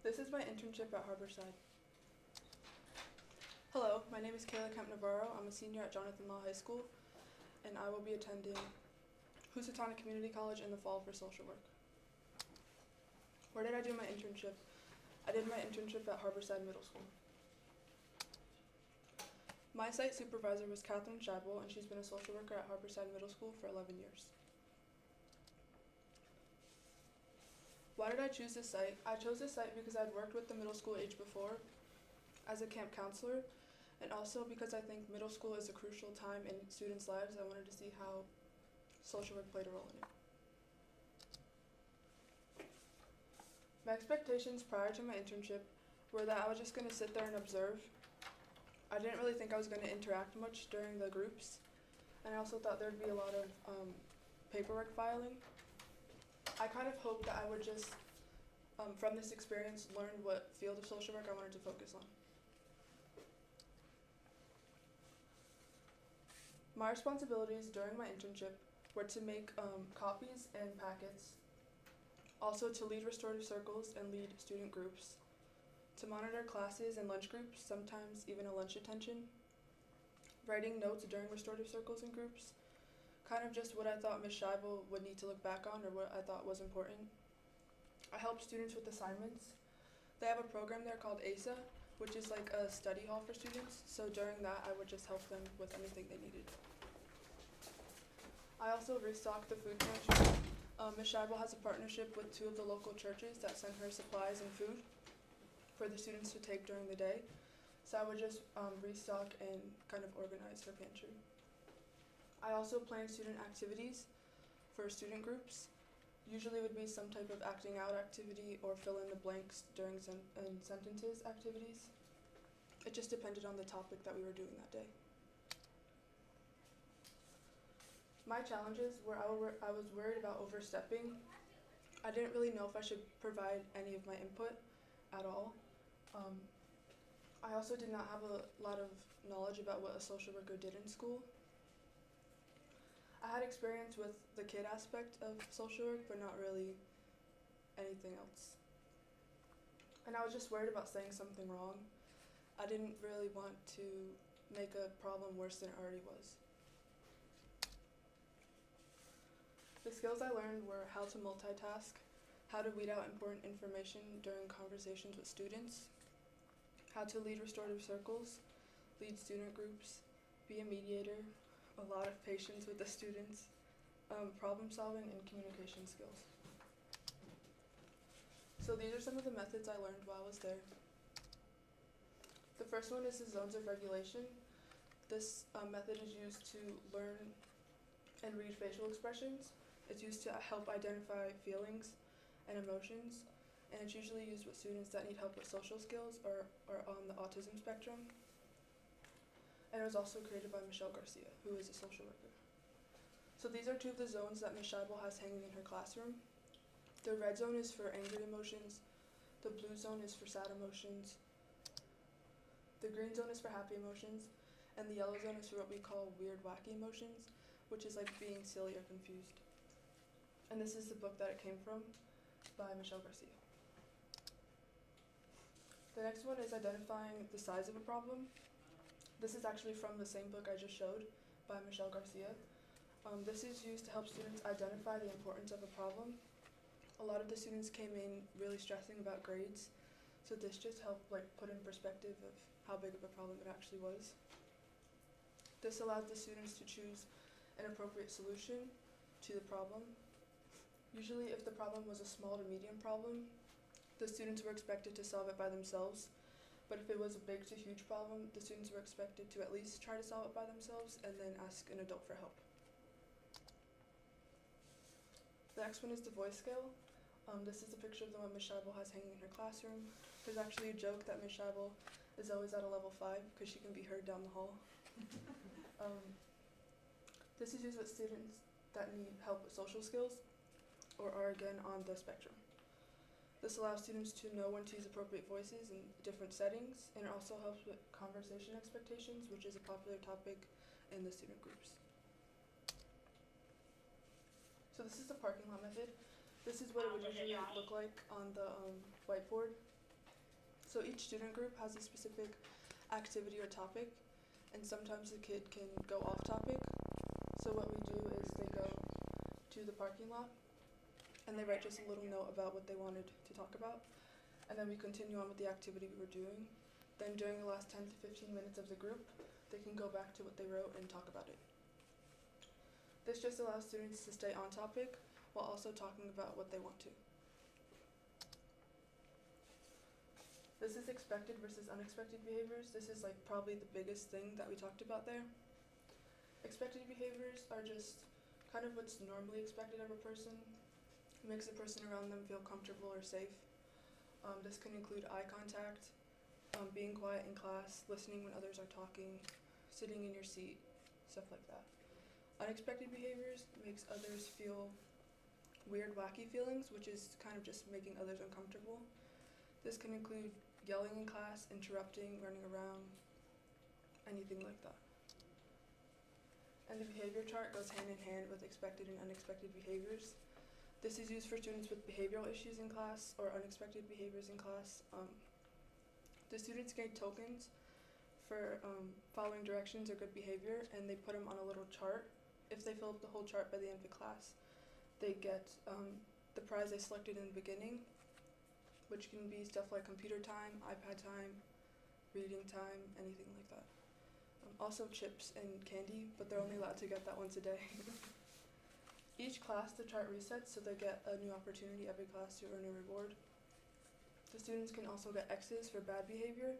This is my internship at Harborside. Hello, my name is Kayla Kemp Navarro. I'm a senior at Jonathan Law High School, and I will be attending Housatonic Community College in the fall for social work. Where did I do my internship? I did my internship at Harborside Middle School. My site supervisor was Catherine Scheibel, and she's been a social worker at Harborside Middle School for 11 years. Why did I choose this site? I chose this site because I'd worked with the middle school age before as a camp counselor, and also because I think middle school is a crucial time in students' lives. I wanted to see how social work played a role in it. My expectations prior to my internship were that I was just going to sit there and observe. I didn't really think I was going to interact much during the groups, and I also thought there'd be a lot of paperwork filing. I kind of hoped that I would just, from this experience, learn what field of social work I wanted to focus on. My responsibilities during my internship were to make copies and packets, also to lead restorative circles and lead student groups, to monitor classes and lunch groups, sometimes even a lunch detention, writing notes during restorative circles and groups, kind of just what I thought Ms. Scheibel would need to look back on or what I thought was important. I helped students with assignments. They have a program there called ASA, which is like a study hall for students, so during that I would just help them with anything they needed. I also restocked the food pantry. Ms. Scheibel has a partnership with 2 of the local churches that send her supplies and food for the students to take during the day, so I would just restock and kind of organize her pantry. I also planned student activities for student groups. Usually it would be some type of acting out activity or fill in the blanks during sentences activities. It just depended on the topic that we were doing that day. My challenges were I was worried about overstepping. I didn't really know if I should provide any of my input at all. I also did not have a lot of knowledge about what a social worker did in school. I had experience with the kid aspect of social work, but not really anything else. And I was just worried about saying something wrong. I didn't really want to make a problem worse than it already was. The skills I learned were how to multitask, how to weed out important information during conversations with students, how to lead restorative circles, lead student groups, be a mediator, a lot of patience with the students, problem solving, and communication skills. So these are some of the methods I learned while I was there. The first one is the zones of regulation. This method is used to learn and read facial expressions. It's used to help identify feelings and emotions, and it's usually used with students that need help with social skills or are on the autism spectrum. And it was also created by Michelle Garcia, who is a social worker. So these are 2 of the zones that Ms. Scheibel has hanging in her classroom. The red zone is for angry emotions, the blue zone is for sad emotions, the green zone is for happy emotions, and the yellow zone is for what we call weird, wacky emotions, which is like being silly or confused. And this is the book that it came from by Michelle Garcia. The next one is identifying the size of a problem. This is actually from the same book I just showed by Michelle Garcia. This is used to help students identify the importance of a problem. A lot of the students came in really stressing about grades, so this just helped put in perspective of how big of a problem it actually was. This allows the students to choose an appropriate solution to the problem. Usually if the problem was a small to medium problem, the students were expected to solve it by themselves. But if it was a big to huge problem, the students were expected to at least try to solve it by themselves and then ask an adult for help. The next one is the voice scale. This is a picture of the one Ms. Scheibel has hanging in her classroom. There's actually a joke that Ms. Scheibel is always at a level 5 because she can be heard down the hall. This is used with students that need help with social skills or are again on the spectrum. This allows students to know when to use appropriate voices in different settings, and it also helps with conversation expectations, which is a popular topic in the student groups. So this is the parking lot method. This is what it would usually look like on the whiteboard. So each student group has a specific activity or topic, and sometimes the kid can go off topic. So what we do is they go to the parking lot and they write just a little note about what they wanted to talk about, and then we continue on with the activity we were doing. Then during the last 10 to 15 minutes of the group, they can go back to what they wrote and talk about it. This just allows students to stay on topic while also talking about what they want to. This is expected versus unexpected behaviors. This is like probably the biggest thing that we talked about there. Expected behaviors are just kind of what's normally expected of a person. It makes the person around them feel comfortable or safe. This can include eye contact, being quiet in class, listening when others are talking, sitting in your seat, stuff like that. Unexpected behaviors makes others feel weird, wacky feelings, which is kind of just making others uncomfortable. This can include yelling in class, interrupting, running around, anything like that. And the behavior chart goes hand in hand with expected and unexpected behaviors. This is used for students with behavioral issues in class or unexpected behaviors in class. The students gain tokens for following directions or good behavior, and they put them on a little chart. If they fill up the whole chart by the end of the class, they get the prize they selected in the beginning, which can be stuff like computer time, iPad time, reading time, anything like that. Also chips and candy, but they're only allowed to get that once a day. Each class, the chart resets, so they get a new opportunity every class to earn a reward. The students can also get X's for bad behavior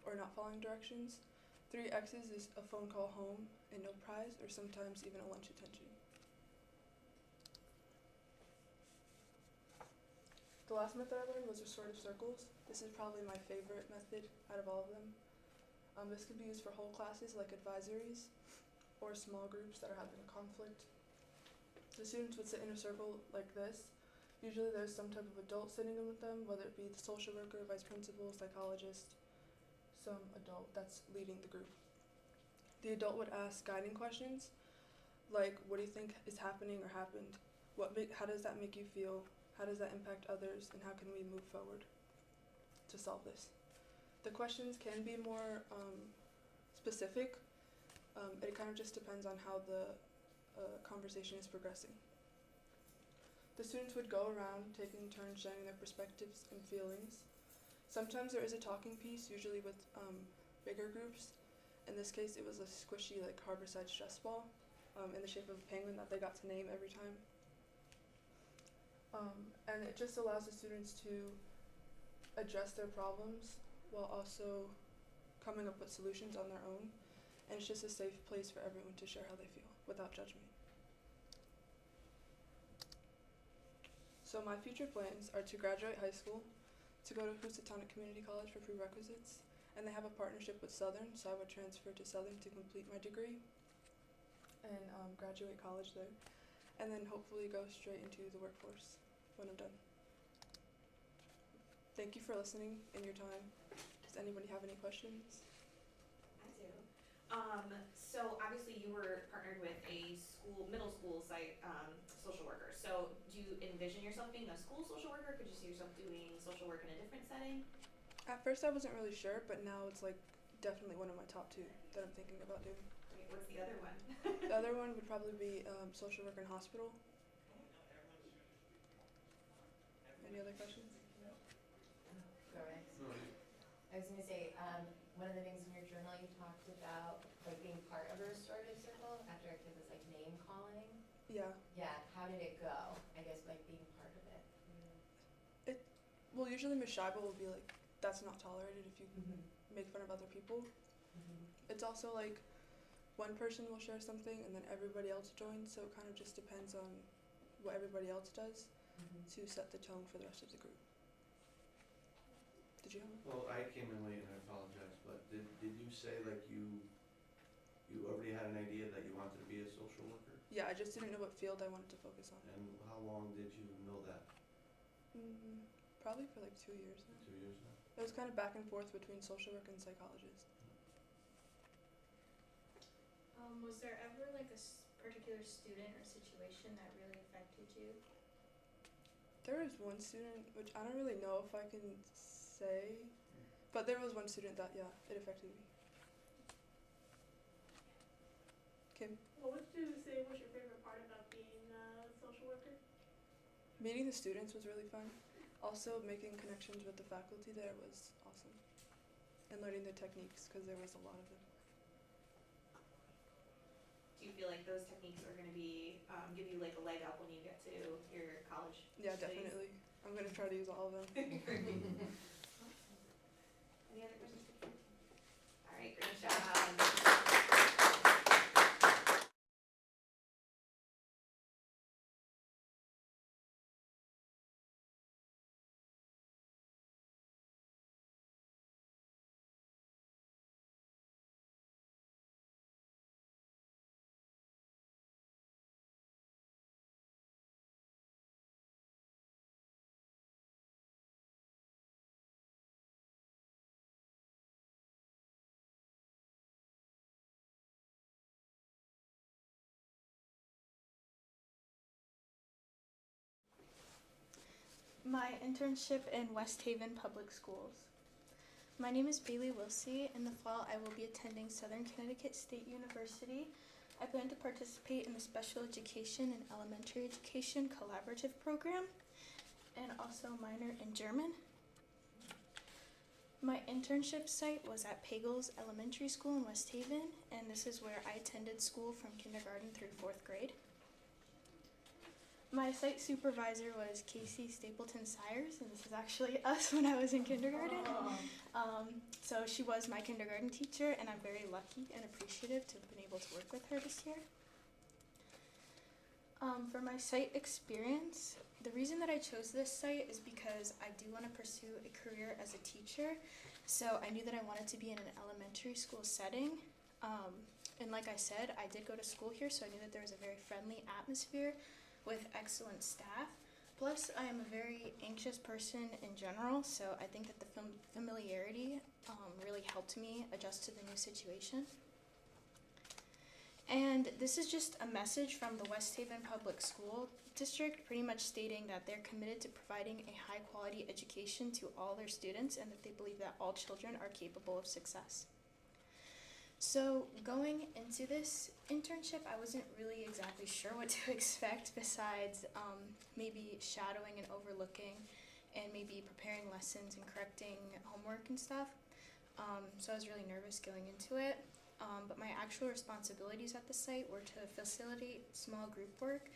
or not following directions. 3 X's is a phone call home and no prize, or sometimes even a lunch attention. The last method I learned was restorative circles. This is probably my favorite method out of all of them. This can be used for whole classes like advisories or small groups that are having a conflict. The students would sit in a circle like this. Usually there's some type of adult sitting in with them, whether it be the social worker, vice principal, psychologist, some adult that's leading the group. The adult would ask guiding questions like, what do you think is happening or happened? How does that make you feel? How does that impact others? And how can we move forward to solve this? The questions can be more specific. It kind of just depends on how the conversation is progressing. The students would go around taking turns sharing their perspectives and feelings. Sometimes there is a talking piece, usually with bigger groups. In this case, it was a squishy like Harborside stress ball in the shape of a penguin that they got to name every time. And it just allows the students to address their problems while also coming up with solutions on their own. And it's just a safe place for everyone to share how they feel without judgment. So my future plans are to graduate high school, to go to Housatonic Community College for prerequisites, and they have a partnership with Southern, so I would transfer to Southern to complete my degree and graduate college there, and then hopefully go straight into the workforce when I'm done. Thank you for listening and your time. Does anybody have any questions? I do. So obviously you were partnered with a middle school site social worker. So do you envision yourself being a school social worker? Could you see yourself doing social work in a different setting? At first I wasn't really sure, but now it's like definitely one of my top 2 that I'm thinking about doing. Wait, what's the other one? The other one would probably be social work in hospital. Any other questions? Go right. I was going to say, one of the things in your journal you talked about like being part of a restorative circle after a kid was like name calling. Yeah. Yeah. How did it go? I guess like being part of it. Well, usually Ms. Scheibel will be like, that's not tolerated if you make fun of other people. It's also like one person will share something and then everybody else joins, so it kind of just depends on what everybody else does to set the tone for the rest of the group. Did you have one? Well, I came in late and I apologize, but did you say like you already had an idea that you wanted to be a social worker? Yeah, I just didn't know what field I wanted to focus on. And how long did you know that? Probably for like 2 years now. 2 years now? It was kind of back and forth between social work and psychologist. Was there ever like a particular student or situation that really affected you? There was one student, which I don't really know if I can say, But there was one student that, yeah, it affected me. Kim? What would you say was your favorite part about being a social worker? Meeting the students was really fun. Also, making connections with the faculty there was awesome. And learning the techniques, because there was a lot of them. Do you feel like those techniques are gonna be, give you like a leg up when you get to your college Yeah, studies? definitely. I'm going to try to use all of them. Any other questions? All right, great job. My internship in West Haven Public Schools. My name is Bailey Wilsey. In the fall, I will be attending Southern Connecticut State University. I plan to participate in the Special Education and Elementary Education Collaborative Program and also minor in German. My internship site was at Pagels Elementary School in West Haven, and this is where I attended school from kindergarten through 4th grade. My site supervisor was Casey Stapleton Sires, and this is actually us when I was in kindergarten. So she was my kindergarten teacher, and I'm very lucky and appreciative to have been able to work with her this year. For my site experience, the reason that I chose this site is because I do want to pursue a career as a teacher. So I knew that I wanted to be in an elementary school setting. And like I said, I did go to school here, so I knew that there was a very friendly atmosphere with excellent staff. Plus, I am a very anxious person in general, so I think that the familiarity really helped me adjust to the new situation. And this is just a message from the West Haven Public School District, pretty much stating that they're committed to providing a high-quality education to all their students and that they believe that all children are capable of success. So going into this internship, I wasn't really exactly sure what to expect besides maybe shadowing and overlooking and maybe preparing lessons and correcting homework and stuff. So I was really nervous going into it. But my actual responsibilities at the site were to facilitate small group work,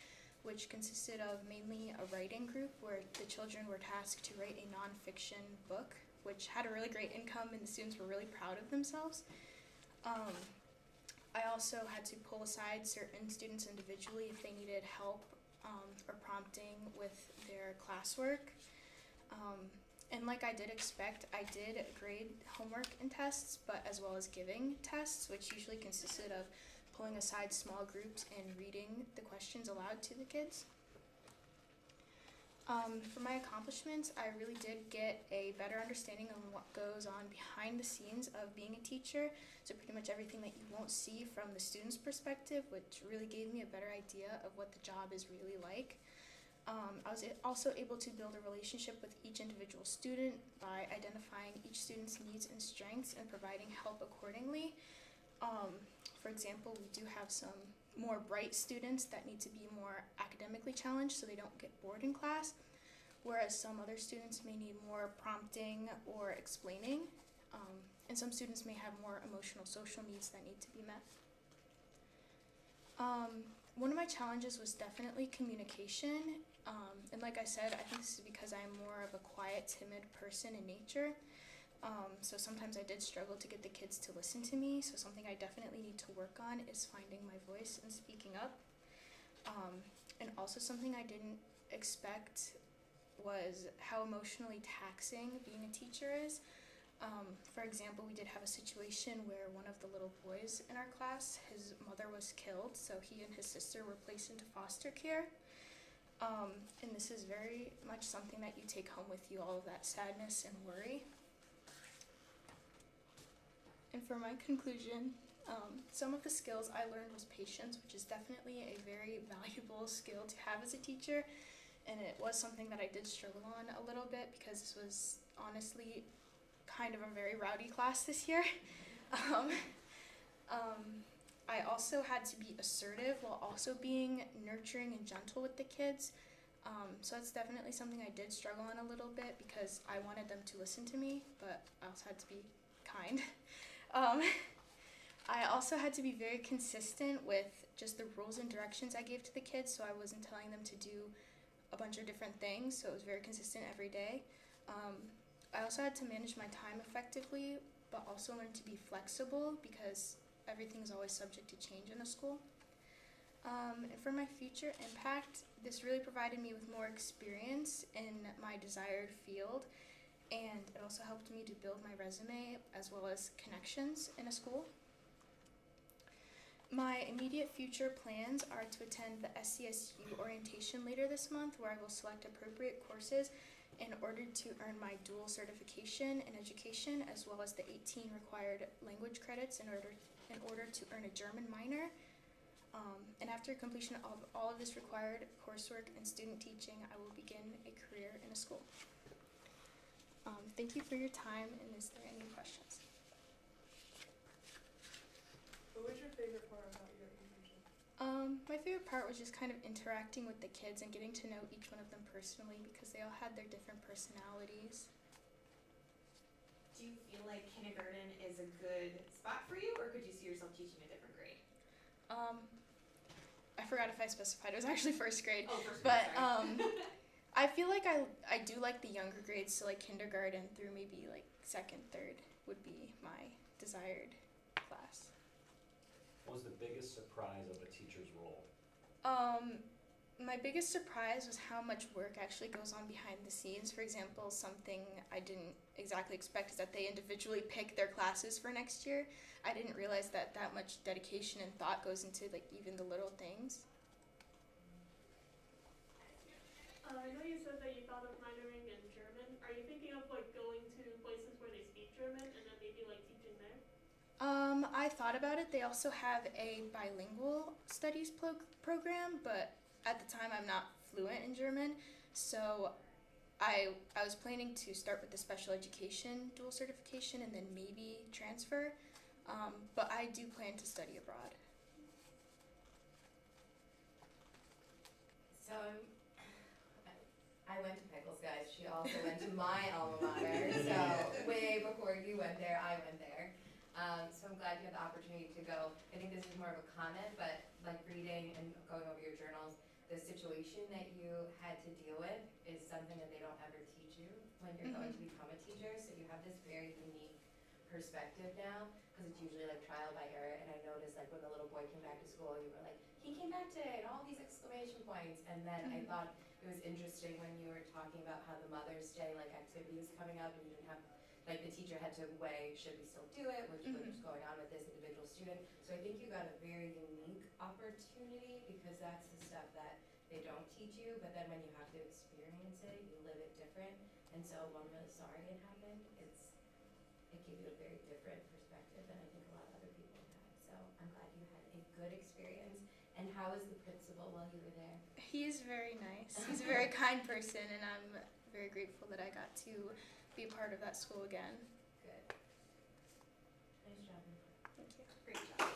which consisted of mainly a writing group where the children were tasked to write a nonfiction book, which had a really great income and the students were really proud of themselves. I also had to pull aside certain students individually if they needed help or prompting with their classwork. And like I did expect, I did grade homework and tests, but as well as giving tests, which usually consisted of pulling aside small groups and reading the questions aloud to the kids. For my accomplishments, I really did get a better understanding of what goes on behind the scenes of being a teacher. So pretty much everything that you won't see from the student's perspective, which really gave me a better idea of what the job is really like. I was also able to build a relationship with each individual student by identifying each student's needs and strengths and providing help accordingly. For example, we do have some more bright students that need to be more academically challenged so they don't get bored in class, whereas some other students may need more prompting or explaining, and some students may have more emotional social needs that need to be met. One of my challenges was definitely communication, and like I said, I think this is because I'm more of a quiet, timid person in nature. So sometimes I did struggle to get the kids to listen to me, so something I definitely need to work on is finding my voice and speaking up. And also something I didn't expect was how emotionally taxing being a teacher is. For example, we did have a situation where one of the little boys in our class, his mother was killed, so he and his sister were placed into foster care. And this is very much something that you take home with you, all of that sadness and worry. And for my conclusion, some of the skills I learned was patience, which is definitely a very valuable skill to have as a teacher. And it was something that I did struggle on a little bit because this was honestly kind of a very rowdy class this year. um, I also had to be assertive while also being nurturing and gentle with the kids. So that's definitely something I did struggle on a little bit because I wanted them to listen to me, but I also had to be kind. I also had to be very consistent with just the rules and directions I gave to the kids, so I wasn't telling them to do a bunch of different things, so it was very consistent every day. I also had to manage my time effectively, but also learn to be flexible because everything's always subject to change in a school. And for my future impact, this really provided me with more experience in my desired field, and it also helped me to build my resume as well as connections in a school. My immediate future plans are to attend the SCSU orientation later this month, where I will select appropriate courses in order to earn my dual certification in education, as well as the 18 required language credits in order to earn a German minor. And after completion of all of this required coursework and student teaching, I will begin a career in a school. Thank you for your time, and is there any questions? What was your favorite part about your internship? My favorite part was just kind of interacting with the kids and getting to know each one of them personally because they all had their different personalities. Do you feel like kindergarten is a good spot for you, or could you see yourself teaching a different grade? I forgot if I specified. It was actually first grade. Oh, first But grade, sorry. I feel like I do like the younger grades, so like kindergarten through maybe like second, third would be my desired class. What was the biggest surprise of a teacher's role? My biggest surprise was how much work actually goes on behind the scenes. For example, something I didn't exactly expect is that they individually pick their classes for next year. I didn't realize that much dedication and thought goes into like even the little things. I know you said that you thought of minoring in German. Are you thinking of like going to places where they speak German and then maybe like teaching there? I thought about it. They also have a bilingual studies program, but at the time I'm not fluent in German, so I was planning to start with the special education dual certification and then maybe transfer, but I do plan to study abroad. So I went to Pickles, guys. She also went to my alma mater. So way before you went there, I went there. So I'm glad you had the opportunity to go. I think this is more of a comment, but like reading and going over your journals, the situation that you had to deal with is something that they don't ever teach you when you're going to become a teacher. So you have this very unique perspective now, because it's usually like trial by error. And I noticed like when the little boy came back to school, you were like, he came back today, and all these exclamation points. And then I thought it was interesting when you were talking about how the Mother's Day like activity was coming up, and you didn't have, like the teacher had to weigh, should we still do it, what's going on with this individual student. So I think you got a very unique opportunity, because that's the stuff that they don't teach you, but then when you have to experience it, you live it different. And so while I'm really sorry it happened, it gave you a very different perspective than I think a lot of other people have. So I'm glad you had a good experience. And how was the principal while you were there? He is very nice. He's a very kind person, and I'm very grateful that I got to be a part of that school again. Good. Nice job. Thank you. Great job.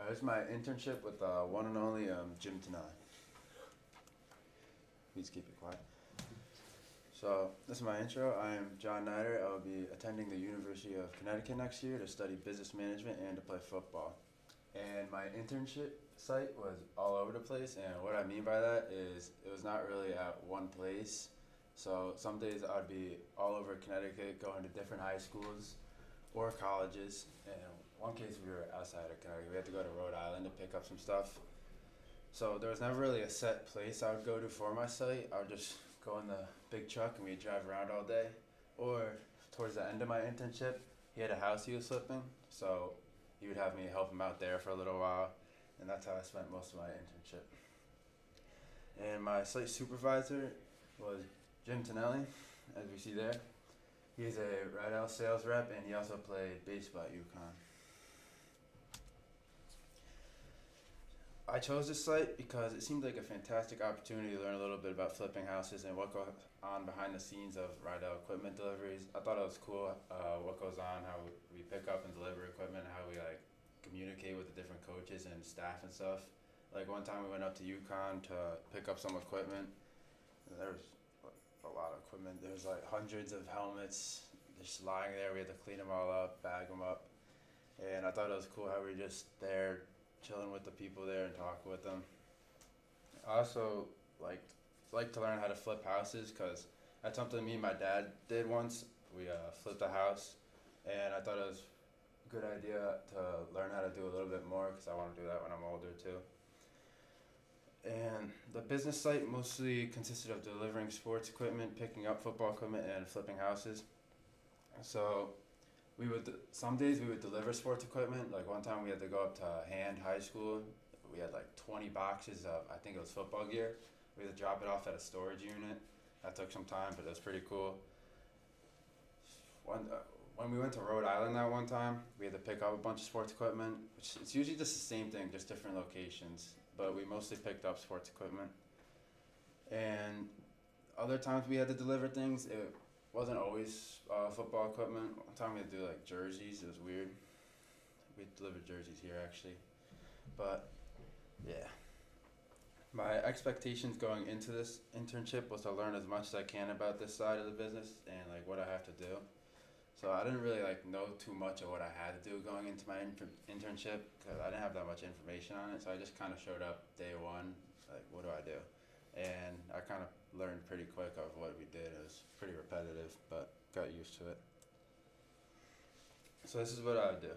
This is my internship with one and only Jim Tanai. Please keep it quiet. So this is my intro. I am John Nider. I will be attending the University of Connecticut next year to study business management and to play football. And my internship site was all over the place, and what I mean by that is it was not really at one place. So some days I'd be all over Connecticut going to different high schools or colleges, and one case we were outside of Connecticut. We had to go to Rhode Island to pick up some stuff. So there was never really a set place I would go to for my site. I would just go in the big truck and we'd drive around all day. Or towards the end of my internship, he had a house he was flipping, so he would have me help him out there for a little while, and that's how I spent most of my internship. And my site supervisor was Jim Tonelli, as we see there. He's a Rydell sales rep, and he also played baseball at UConn. I chose this site because it seemed like a fantastic opportunity to learn a little bit about flipping houses and what goes on behind the scenes of Rydell equipment deliveries. I thought it was cool what goes on, how we pick up and deliver equipment, how we like communicate with the different coaches and staff and stuff. Like one time we went up to UConn to pick up some equipment. There was a lot of equipment. There was like hundreds of helmets just lying there. We had to clean them all up, bag them up, and I thought it was cool how we were just there chilling with the people there and talking with them. I also like to learn how to flip houses because that's something me and my dad did once. We flipped a house, and I thought it was a good idea to learn how to do a little bit more because I want to do that when I'm older too. And the business site mostly consisted of delivering sports equipment, picking up football equipment, and flipping houses. So some days we would deliver sports equipment. Like one time we had to go up to Hand High School. We had like 20 boxes of, I think it was football gear. We had to drop it off at a storage unit. That took some time, but it was pretty cool. When we went to Rhode Island that one time, we had to pick up a bunch of sports equipment, which it's usually just the same thing, just different locations. But we mostly picked up sports equipment. And other times we had to deliver things, it wasn't always football equipment. One time we had to do like jerseys. It was weird. We delivered jerseys here actually. But yeah. My expectations going into this internship was to learn as much as I can about this side of the business and like what I have to do. So I didn't really like know too much of what I had to do going into my internship because I didn't have that much information on it. So I just kind of showed up day one, like what do I do? And I kind of learned pretty quick of what we did. It was pretty repetitive, but got used to it. So this is what I would do.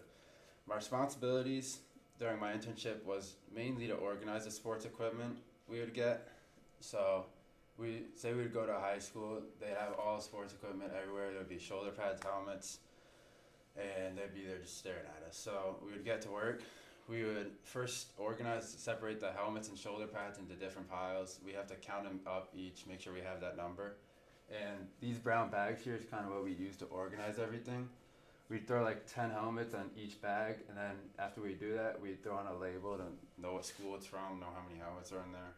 My responsibilities during my internship was mainly to organize the sports equipment we would get. So we would go to high school, they'd have all the sports equipment everywhere. There would be shoulder pads, helmets, and they'd be there just staring at us. So we would get to work. We would first separate the helmets and shoulder pads into different piles. We have to count them up each, make sure we have that number. And these brown bags here is kind of what we use to organize everything. We'd throw like 10 helmets on each bag, and then after we do that, we'd throw on a label to know what school it's from, know how many helmets are in there.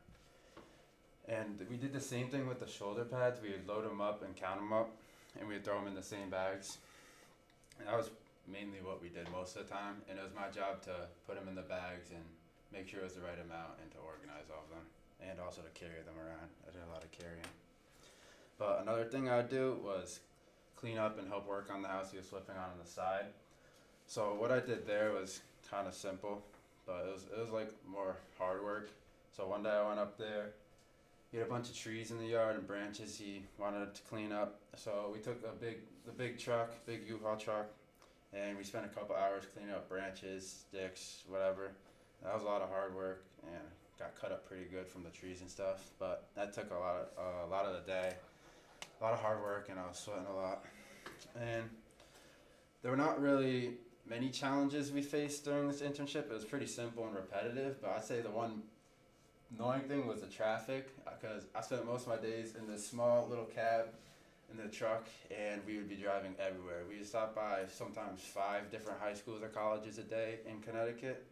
And we did the same thing with the shoulder pads. We would load them up and count them up, and we'd throw them in the same bags. And that was mainly what we did most of the time, and it was my job to put them in the bags and make sure it was the right amount and to organize all of them, and also to carry them around. I did a lot of carrying. But another thing I would do was clean up and help work on the house he was flipping on the side. So what I did there was kind of simple, but it was like more hard work. So one day I went up there. He had a bunch of trees in the yard and branches he wanted to clean up. So we took the big U-Haul truck, and we spent a couple hours cleaning up branches, sticks, whatever. That was a lot of hard work, and got cut up pretty good from the trees and stuff. But that took a lot of the day, a lot of hard work, and I was sweating a lot. And there were not really many challenges we faced during this internship. It was pretty simple and repetitive, but I'd say the one annoying thing was the traffic, because I spent most of my days in this small little cab in the truck, and we would be driving everywhere. We would stop by sometimes 5 different high schools or colleges a day in Connecticut,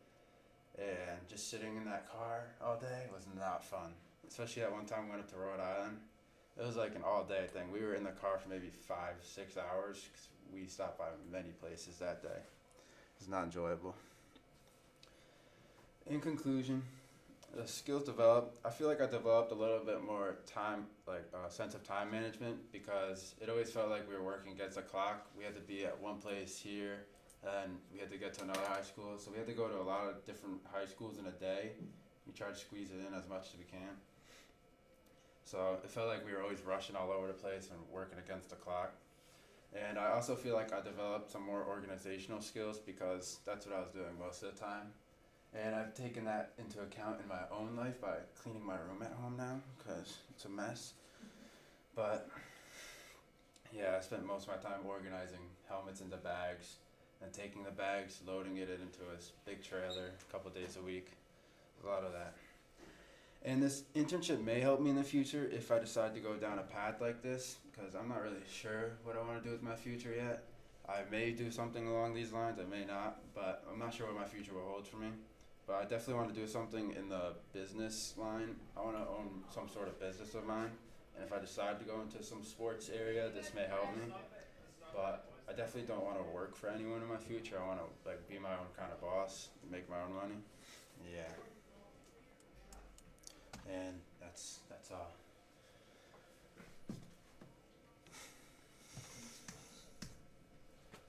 and just sitting in that car all day was not fun. Especially that one time we went up to Rhode Island. It was like an all-day thing. We were in the car for maybe 5-6 hours because we stopped by many places that day. It was not enjoyable. in conclusion, the skills developed, I feel like I developed a little bit more time, like sense of time management, because it always felt like we were working against the clock. We had to be at one place here, and we had to get to another high school. So we had to go to a lot of different high schools in a day. We tried to squeeze it in as much as we can. So it felt like we were always rushing all over the place and working against the clock. And I also feel like I developed some more organizational skills because that's what I was doing most of the time. And I've taken that into account in my own life by cleaning my room at home now because it's a mess. But yeah, I spent most of my time organizing helmets into bags and taking the bags, loading it into a big trailer a couple days a week. A lot of that. And this internship may help me in the future if I decide to go down a path like this, because I'm not really sure what I want to do with my future yet. I may do something along these lines, I may not, but I'm not sure what my future will hold for me. But I definitely want to do something in the business line. I want to own some sort of business of mine, and if I decide to go into some sports area, this may help me. But I definitely don't want to work for anyone in my future. I want to like be my own kind of boss, make my own money. Yeah. And that's all.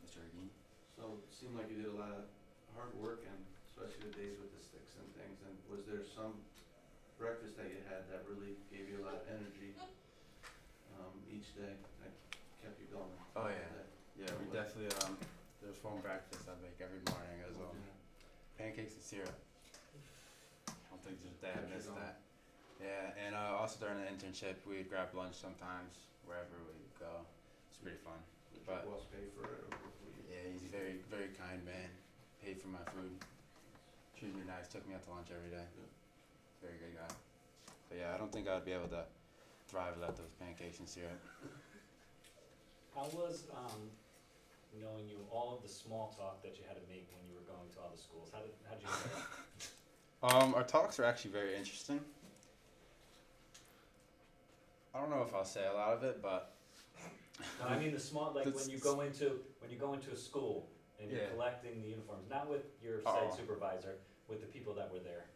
Mr. Agee? So it seemed like you did a lot of hard work, and especially the days with the sticks and things. And was there some breakfast that you had that really gave you a lot of energy each day that kept you going? Oh yeah, yeah. We definitely there's one breakfast I make every morning as well. Pancakes and syrup. I don't think there's a day I missed that. Yeah, and also during the internship, we'd grab lunch sometimes wherever we'd go. It's pretty fun. Did But your boss pay for it, or were you? yeah, he's a very, very kind man. Paid for my food. Treated me nice. Took me out to lunch every day. Good. Very good guy. But yeah, I don't think I'd be able to thrive without those pancakes and syrup. How was knowing you, all of the small talk that you had to make when you were going to all the schools? How'd you do that? Our talks were actually very interesting. I don't know if I'll say a lot of it, but No, I mean the small, like That's- when you go into a school and you're Yeah. collecting the uniforms, not with your Oh. site supervisor, with the people that were there.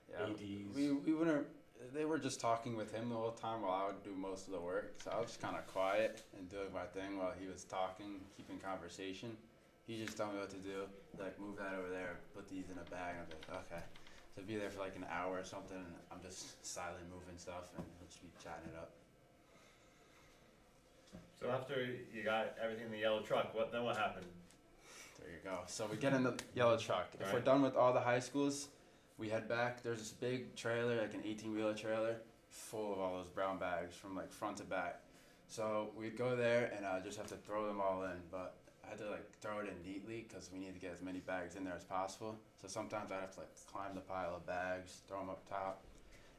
yeah, ADs. we wouldn't. They were just talking with him the whole time while I would do most of the work. So I was just kind of quiet and doing my thing while he was talking, keeping conversation. He just told me what to do, like move that over there, put these in a bag. And I'm like, okay. So I'd be there for like an hour or something, and I'm just silently moving stuff, and he'll just be chatting it up. So after you got everything in the yellow truck, what happened? There you go. So we get in the yellow truck. If we're Right. done with all the high schools, we head back. There's this big trailer, like an 18-wheeler trailer, full of all those brown bags from like front to back. So we'd go there and just have to throw them all in, but I had to like throw it in neatly because we needed to get as many bags in there as possible. So sometimes I'd have to like climb the pile of bags, throw them up top.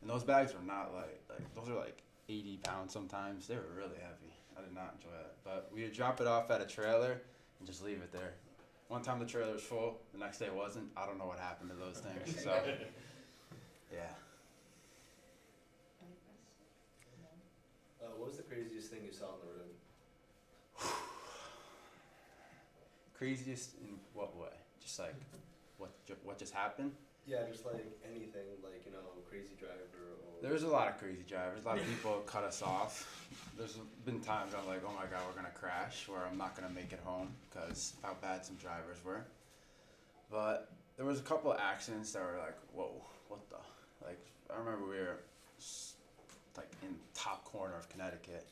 And those bags were not like those are like 80 pounds sometimes. They were really heavy. I did not enjoy it. But we would drop it off at a trailer and just leave it there. One time the trailer was full, the next day it wasn't. I don't know what happened to those things. So, yeah. What was the craziest thing you saw on the road? Craziest in what way? Just like what just happened? Yeah, just like anything, like, you know, crazy driver or... There's a lot of crazy drivers. A lot of people cut us off. There's been times I'm like, oh my god, we're gonna crash, or I'm not gonna make it home because of how bad some drivers were. But there was a couple of accidents that were like, whoa, what the? Like, I remember we were like in top corner of Connecticut,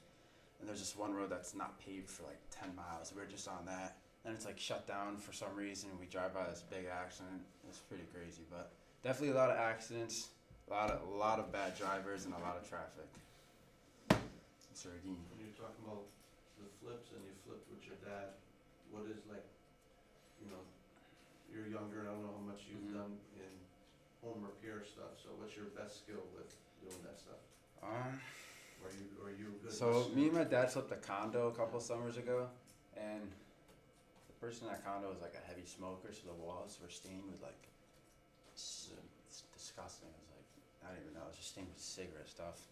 and there's this one road that's not paved for like 10 miles. We were just on that, and it's like shut down for some reason. We drive by this big accident. It's pretty crazy, but definitely a lot of accidents, a lot of bad drivers, and a lot of traffic. Mr. Agee. When you're talking about the flips and you flipped with your dad, what is like, you know, you're younger and I don't know how much you've Mhm. done in home repair stuff, so what's your best skill with doing that stuff? Are you good? So with me and my dad flipped a condo a couple summers ago, and the person in that condo was like a heavy smoker, so the walls were stained with like, it's disgusting. It was like, I don't even know, it was just stained with cigarette stuff.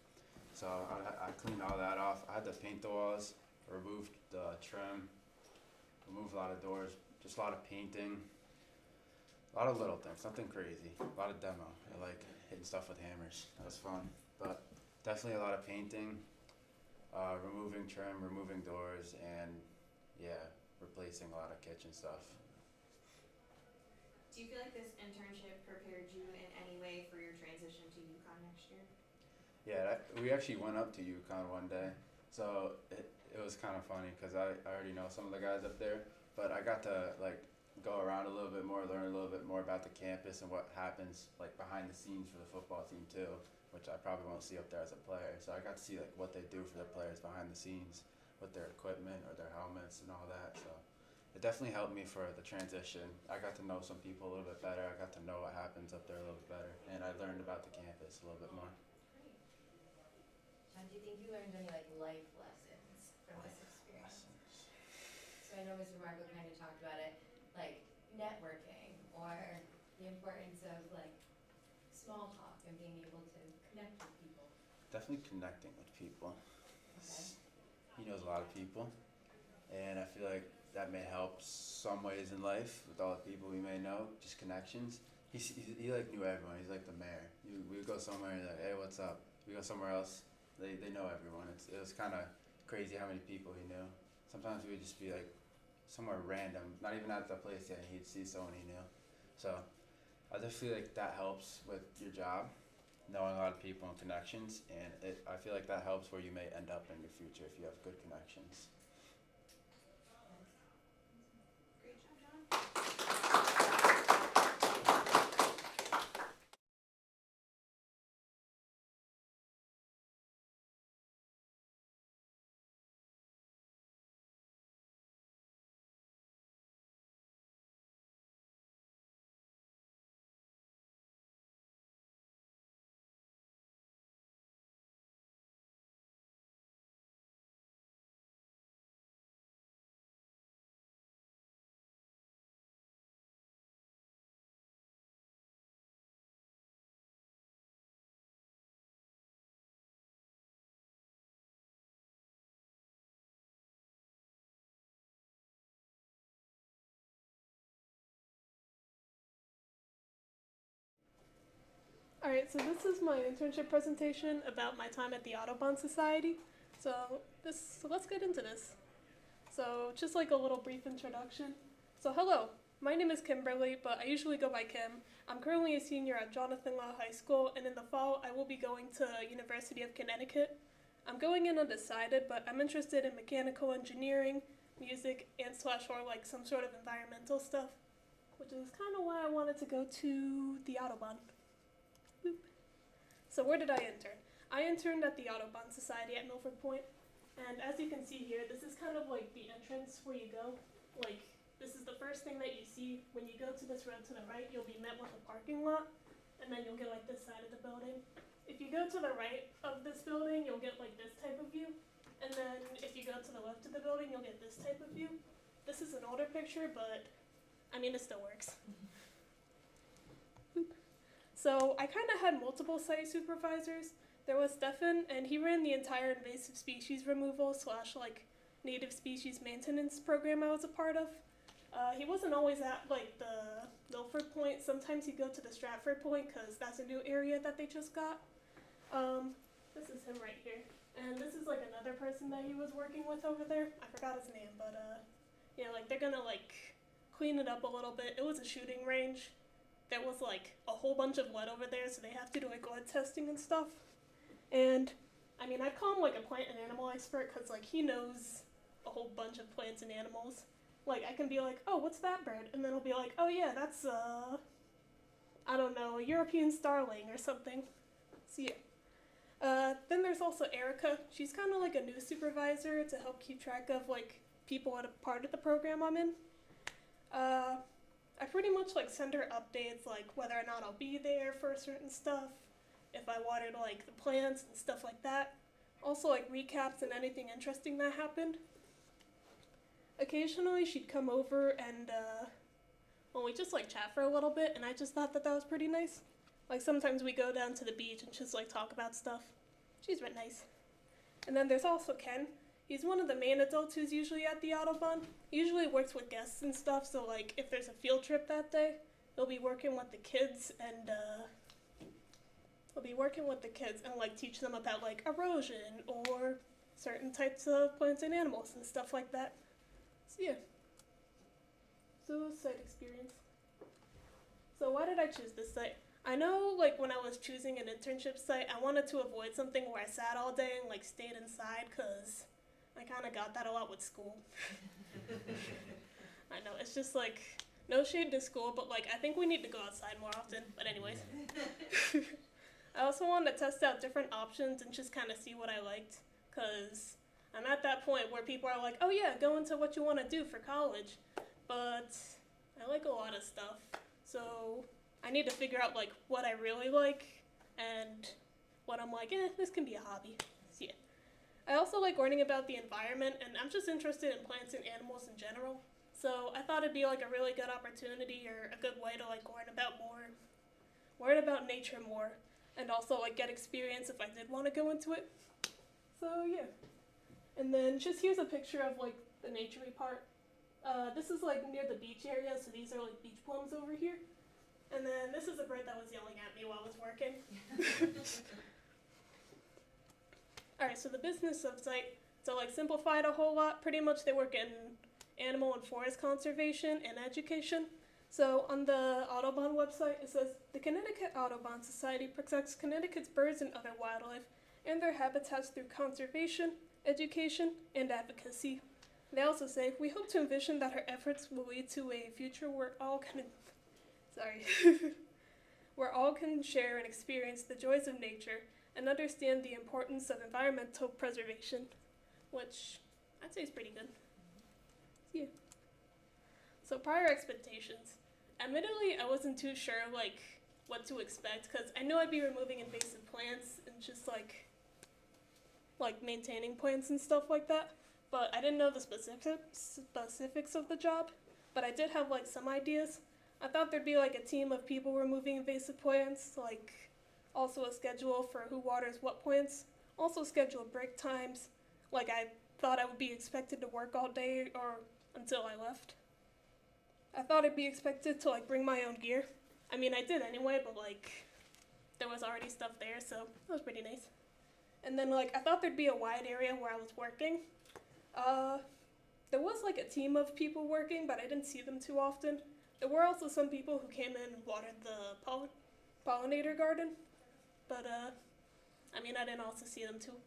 So I cleaned all that off. I had to paint the walls, removed the trim, removed a lot of doors, just a lot of painting. A lot of little things, nothing crazy. A lot of demo. I like hitting stuff with hammers. That was fun. But definitely a lot of painting, removing trim, removing doors, and yeah, replacing a lot of kitchen stuff. Do you feel like this internship prepared you in any way for your transition to UConn next year? Yeah, we actually went up to UConn one day, so it was kind of funny because I already know some of the guys up there, but I got to like go around a little bit more, learn a little bit more about the campus and what happens like behind the scenes for the football team too, which I probably won't see up there as a player. So I got to see like what they do for the players behind the scenes with their equipment or their helmets and all that. So it definitely helped me for the transition. I got to know some people a little bit better. I got to know what happens up there a little bit better, and I learned about the campus a little bit more. Great. John, do you think you learned any like life lessons from this experience? So I know Mr. Marco kind of talked about it, like networking or the importance of like small talk and being able to connect with people. Definitely connecting with people. Okay. He knows a lot of people, and I feel like that may help some ways in life with all the people we may know, just connections. He like knew everyone. He's like the mayor. We would go somewhere and he's like, hey, what's up? We go somewhere else, they know everyone. It was kind of crazy how many people he knew. Sometimes we would just be like somewhere random, not even at the place yet, and he'd see someone he knew. So I just feel like that helps with your job, knowing a lot of people and connections, and I feel like that helps where you may end up in your future if you have good connections. Great job, John. Alright, so this is my internship presentation about my time at the Audubon Society. So let's get into this. So just like a little brief introduction. So hello, my name is Kimberly, but I usually go by Kim. I'm currently a senior at Jonathan Law High School, and in the fall I will be going to University of Connecticut. I'm going in undecided, but I'm interested in mechanical engineering, music, and / or like some sort of environmental stuff, which is kind of why I wanted to go to the Audubon. Boop. So where did I intern? I interned at the Audubon Society at Milford Point, and as you can see here, this is kind of like the entrance where you go. Like, this is the first thing that you see. When you go to this road to the right, you'll be met with a parking lot, and then you'll get like this side of the building. If you go to the right of this building, you'll get like this type of view, and then if you go to the left of the building, you'll get this type of view. This is an older picture, but I mean, it still works. Boop. So I kind of had multiple site supervisors. There was Stefan, and he ran the entire invasive species removal / like native species maintenance program I was a part of. He wasn't always at like the Milford Point. Sometimes he'd go to the Stratford Point because that's a new area that they just got. This is him right here. And this is like another person that he was working with over there. I forgot his name, but yeah, like they're gonna like clean it up a little bit. It was a shooting range. There was like a whole bunch of lead over there, so they have to do like lead testing and stuff. And I mean, I'd call him like a plant and animal expert because like he knows a whole bunch of plants and animals. Like I can be like, oh, what's that bird? And then he'll be like, oh yeah, that's I don't know, a European starling or something. So yeah. Then there's also Erica. She's kind of like a new supervisor to help keep track of like people at a part of the program I'm in. I pretty much like send her updates like whether or not I'll be there for certain stuff, if I watered like the plants and stuff like that. Also like recaps and anything interesting that happened. Occasionally she'd come over and well, we just like chat for a little bit, and I just thought that was pretty nice. Like sometimes we go down to the beach and just like talk about stuff. She's really nice. And then there's also Ken. He's one of the main adults who's usually at the Audubon. He usually works with guests and stuff, so like if there's a field trip that day, He'll be working with the kids and like teach them about like erosion or certain types of plants and animals and stuff like that. So yeah. So site experience. So why did I choose this site? I know like when I was choosing an internship site, I wanted to avoid something where I sat all day and like stayed inside because I kind of got that a lot with school. I know, it's just like, no shade to school, but like I think we need to go outside more often. But anyways. I also wanted to test out different options and just kind of see what I liked, because I'm at that point where people are like, oh yeah, go into what you want to do for college, but I like a lot of stuff, so I need to figure out like what I really like and what I'm like, this can be a hobby. So yeah. I also like learning about the environment, and I'm just interested in plants and animals in general, so I thought it'd be like a really good opportunity or a good way to like learn about nature more. And also like get experience if I did want to go into it. So yeah. And then just here's a picture of like the naturey part. This is like near the beach area, so these are like beach plums over here. And then this is a bird that was yelling at me while I was working. Alright, so the business of site, so like simplified a whole lot. Pretty much they work in animal and forest conservation and education. So on the Audubon website, it says, the Connecticut Audubon Society protects Connecticut's birds and other wildlife and their habitats through conservation, education, and advocacy. They also say, we hope to envision that our efforts will lead to a future where all can, where all can share and experience the joys of nature and understand the importance of environmental preservation, which I'd say is pretty good. Yeah. So prior expectations. Admittedly, I wasn't too sure like what to expect because I knew I'd be removing invasive plants and just like maintaining plants and stuff like that. But I didn't know the specifics of the job. But I did have like some ideas. I thought there'd be like a team of people removing invasive plants, like also a schedule for who waters what plants, also schedule break times. Like I thought I would be expected to work all day or until I left. I thought I'd be expected to like bring my own gear. I mean, I did anyway, but like there was already stuff there, so that was pretty nice. And then like I thought there'd be a wide area where I was working. There was like a team of people working, but I didn't see them too often. There were also some people who came in and watered the pollinator garden, but I mean, I didn't also see them too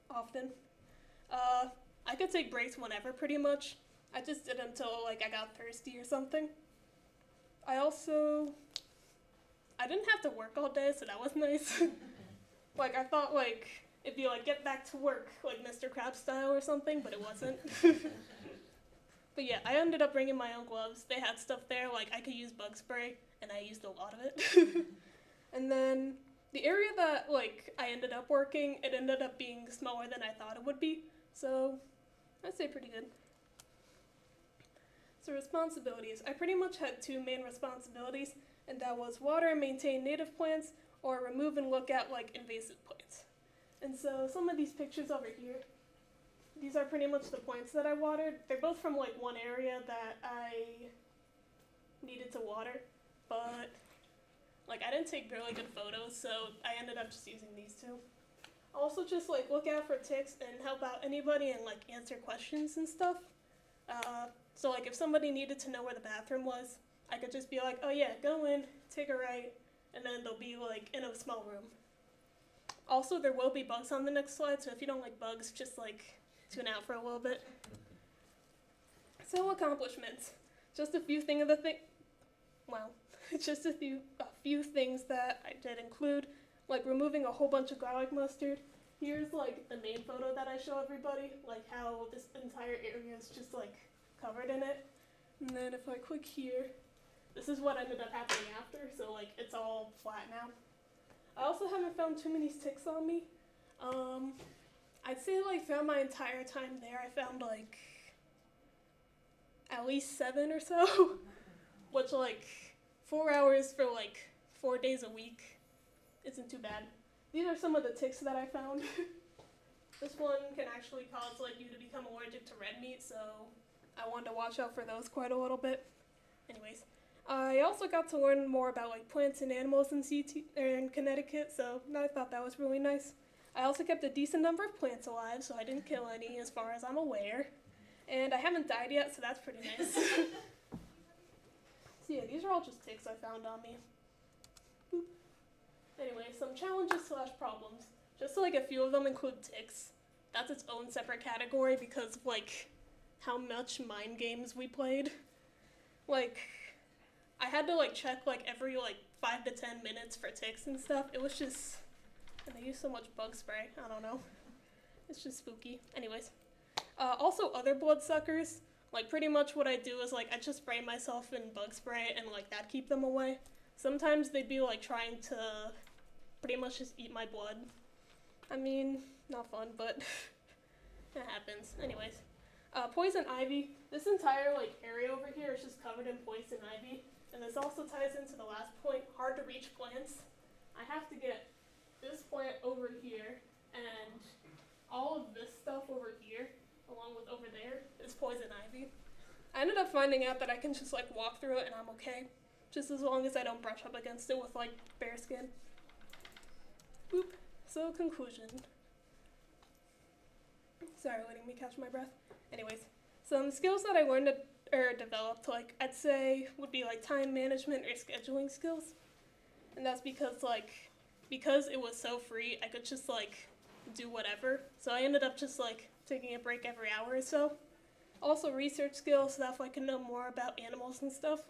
often. I could take breaks whenever, pretty much. I just did until like I got thirsty or something. I didn't have to work all day, so that was nice. Like I thought like it'd be like get back to work, like Mr. Krabs style or something, but it wasn't. But yeah, I ended up bringing my own gloves. They had stuff there, like I could use bug spray, and I used a lot of it. And then the area that like I ended up working, it ended up being smaller than I thought it would be, so I'd say pretty good. So responsibilities. I pretty much had two main responsibilities, and that was water and maintain native plants, or remove and look at like invasive plants. And so some of these pictures over here, these are pretty much the plants that I watered. They're both from like one area that I needed to water, but like I didn't take really good photos, so I ended up just using these two. Also just like look out for ticks and help out anybody and like answer questions and stuff. So like if somebody needed to know where the bathroom was, I could just be like, oh yeah, go in, take a right, and then they'll be like in a small room. Also, there will be bugs on the next slide, so if you don't like bugs, just like tune out for a little bit. So accomplishments. Just a few things just a few things that I did include, like removing a whole bunch of garlic mustard. Here's like the main photo that I show everybody, like how this entire area is just like covered in it. And then if I click here, this is what ended up happening after, so like it's all flat now. I also haven't found too many ticks on me. I'd say like throughout my entire time there, I found like at least 7 or so, which like 4 hours for like 4 days a week isn't too bad. These are some of the ticks that I found. This one can actually cause like you to become allergic to red meat, so I wanted to watch out for those quite a little bit. Anyways, I also got to learn more about like plants and animals in in Connecticut, so I thought that was really nice. I also kept a decent number of plants alive, so I didn't kill any as far as I'm aware. And I haven't died yet, so that's pretty nice. So yeah, these are all just ticks I found on me. Boop. Anyway, some challenges / problems. Just like a few of them include ticks. That's its own separate category because of like how much mind games we played. Like, I had to like check like every like 5 to 10 minutes for ticks and stuff. It was just, and I use so much bug spray. I don't know. It's just spooky. Anyways, also other bloodsuckers. Like pretty much what I do is like I just spray myself in bug spray and like that keep them away. Sometimes they'd be like trying to pretty much just eat my blood. I mean, not fun, but it happens. Anyways, poison ivy. This entire like area over here is just covered in poison ivy, and this also ties into the last point: hard to reach plants. I have to get this plant over here, and all of this stuff over here, along with over there, is poison ivy. I ended up finding out that I can just like walk through it and I'm okay, just as long as I don't brush up against it with like bare skin. Boop. So conclusion. Sorry, letting me catch my breath. Anyways, some skills that I learned or developed, like I'd say would be like time management or scheduling skills. And that's because it was so free, I could just like do whatever. So I ended up just like taking a break every hour or so. Also research skills, so that I can know more about animals and stuff.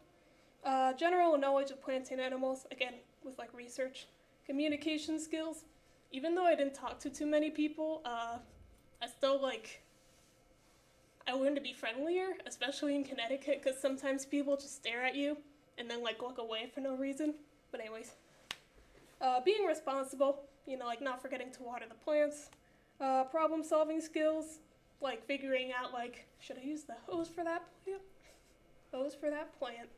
General knowledge of plants and animals, again, with like research. Communication skills. Even though I didn't talk to too many people, I still I learned to be friendlier, especially in Connecticut, because sometimes people just stare at you and then like look away for no reason. But anyways, being responsible, like not forgetting to water the plants. Problem solving skills, like figuring out like, should I use the hose for that plant? Hose for that plant,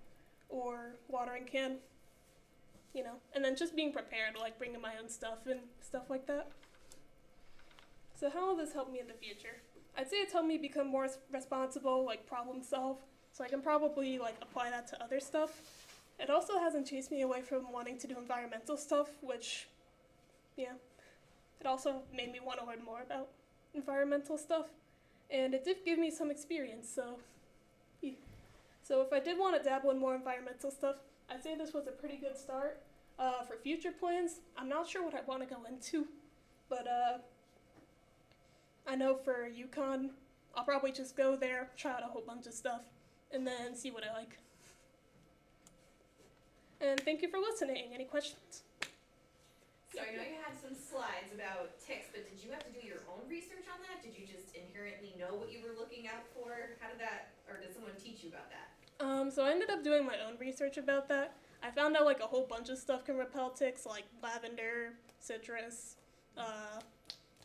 or watering can. And then just being prepared, like bringing my own stuff and stuff like that. So how will this help me in the future? I'd say it's helped me become more responsible, like problem solve, so I can probably like apply that to other stuff. It also hasn't chased me away from wanting to do environmental stuff, which, yeah, it also made me want to learn more about environmental stuff. And it did give me some experience, so, yeah. So if I did want to dabble in more environmental stuff, I'd say this was a pretty good start. For future plans, I'm not sure what I want to go into, but I know for UConn, I'll probably just go there, try out a whole bunch of stuff, and then see what I like. And thank you for listening. Any questions? So I know you had some slides about ticks, but did you have to do your own research on that? Did you just inherently know what you were looking out for? How did that, or did someone teach you about that? So I ended up doing my own research about that. I found out like a whole bunch of stuff can repel ticks, like lavender, citrus,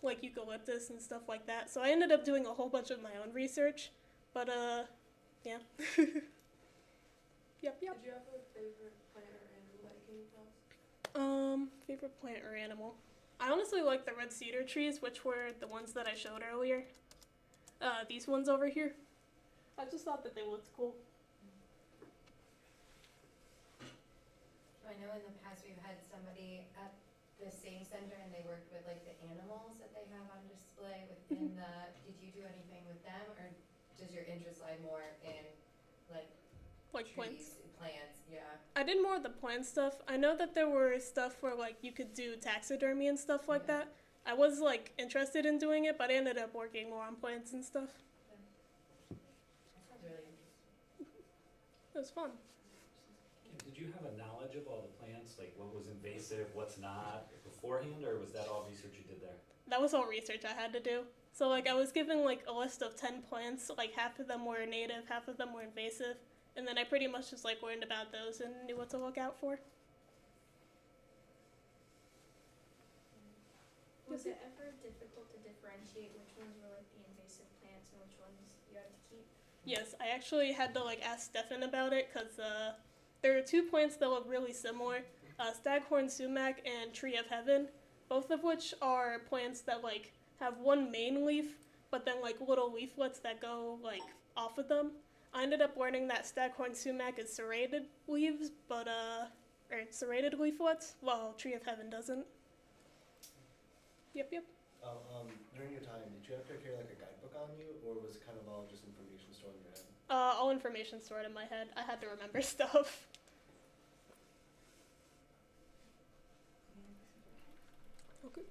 like eucalyptus and stuff like that. So I ended up doing a whole bunch of my own research, but yeah. Yep. Did you have a favorite plant or animal that you came across? Favorite plant or animal? I honestly like the red cedar trees, which were the ones that I showed earlier. These ones over here. I just thought that they looked cool. I know in the past we've had somebody at the same center and they worked with like the animals that they have on display within did you do anything with them, or does your interest lie more in like trees, plants? Yeah. I did more of the plant stuff. I know that there were stuff where like you could do taxidermy and stuff like that. I was like interested in doing it, but I ended up working more on plants and stuff. That sounds really interesting. It was fun. Did you have a knowledge of all the plants, like what was invasive, what's not, beforehand, or was that all research you did there? That was all research I had to do. So like I was given like a list of 10 plants, like half of them were native, half of them were invasive, and then I pretty much just like learned about those and knew what to look out for. Was it ever difficult to differentiate which ones were like the invasive plants and which ones you had to keep? Yes, I actually had to like ask Stefan about it because there are 2 plants that look really similar, staghorn sumac and tree of heaven, both of which are plants that like have one main leaf, but then like little leaflets that go like off of them. I ended up learning that staghorn sumac is serrated leaves, but or serrated leaflets, while tree of heaven doesn't. Yep. During your time, did you have to carry like a guidebook on you, or was it kind of all just information stored in your head? All information stored in my head. I had to remember stuff. Okay.